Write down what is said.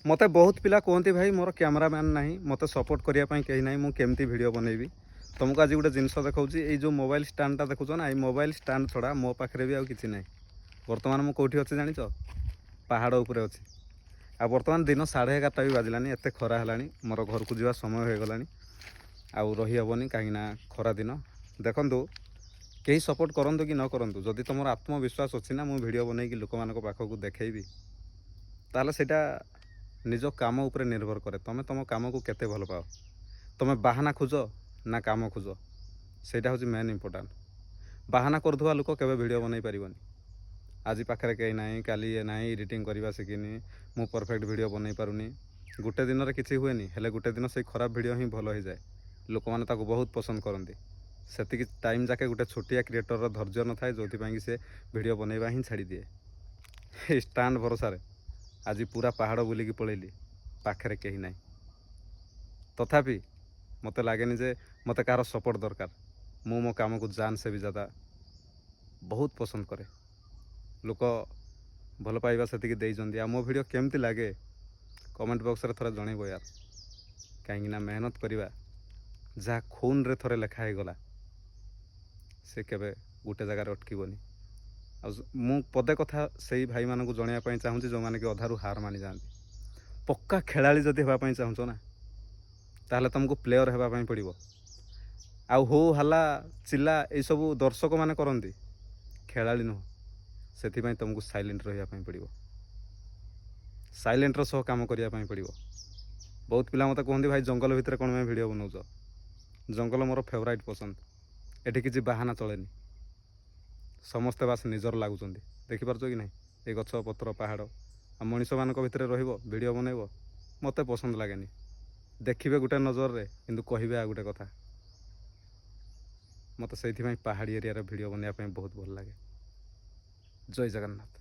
मते बहुत पिला कहते भाई मोर कैमरामैन नहीं मते सपोर्ट करने कहीं ना मुझे केमती वीडियो बनैबी तुमको आज गोटे जिनस देखा ये जो मोबाइल स्टैंडटा देखुच ना ये मोबाइल स्टैंड छड़ा मो पाखे भी आउ कि ना बर्तमान मुझे कौटी अच्छे जाच पहाड़ उपरे अच्छी आ बर्तमान दिन 11:30 भी बाजिलानी एत खरा है मोर घर को जावा समय हो गलानी आउ रही हेबनी कहीं खरा दिन देखु कहीं सपोर्ट करूँ कि न करूँ जदि तुम आत्मविश्वास अच्छी ना मुझे वीडियो बनई लोक मान पाखक देखी ताले सेटा निज काम उपरे निर्भर करे तुम तुम काम को केते भल पाओ तुम बाहाना खोज ना काम खोज सेटा हूँ मेन इंपोर्टाट बाहाना करथुवा लोक केबे वीडियो बनई पारिबनी आज पाखे कहीं ना काली ये ना एडिटिंग करवा शिखिनी मु परफेक्ट वीडियो बनई पारुनी गोटे दिन में किसी हुए हेले गोटे दिन से खराब वीडियो ही भल हो जाए लोक मैंने ताको बहुत पसंद करती से टाइम जाके गोटे छोटिया क्रिएटर धैर्य न थाए जो कि से वीडियो बनैबा ही छाड़ी दिए स्टैंड भरोसा आज पूरा पहाड़ बुलिकी पलैली पाखे कहीं ना तथापि मत लगे जे मत कार सपोर्ट दरकार मु मो काम को जान से भी ज़्यादा बहुत पसंद करे लोक भल पाइबा से आ मो वीडियो केमती लगे कमेंट बॉक्स रे थोड़ा जनइब यार कहीं मेहनत करवा जहाँ खून रे थोड़े लेखा हो गला से केबे गोटे जगार अटकबनी मु पदे कथा से भाई मानक जनवाई चाहूँगी जो मैंने कि अधारू हार मानि जाती पक्का खेलाड़ी जदि होगापाई चाहूँच ना ताहले तुमको प्लेयर होगापाई पड़ो आउ हो हल्ला चिल्ला ये सब दर्शक मैंने करती खेलाड़ी नुह से तुमको साइलेंट रही पड़ो साइलेंटर सह काम करने पड़ो बहुत पिला मत कहते भाई जंगल भितर कौन मैं वीडियो बनाऊच जंगल मोर फेवराइट पसंद एठी किसी बाहाना चलेनी समस्ते बास निजर लगुच देखिपार कि ना ये गछ पत्र पहाड़ आ मनीष मान भितर वीडियो बनइब मत पसंद लगे देखिए गोटे नजर रे किंतु कहे आ गोटे कथा मत से पहाड़ी एरिया वीडियो बनवाई बहुत भल लगे जय जगन्नाथ।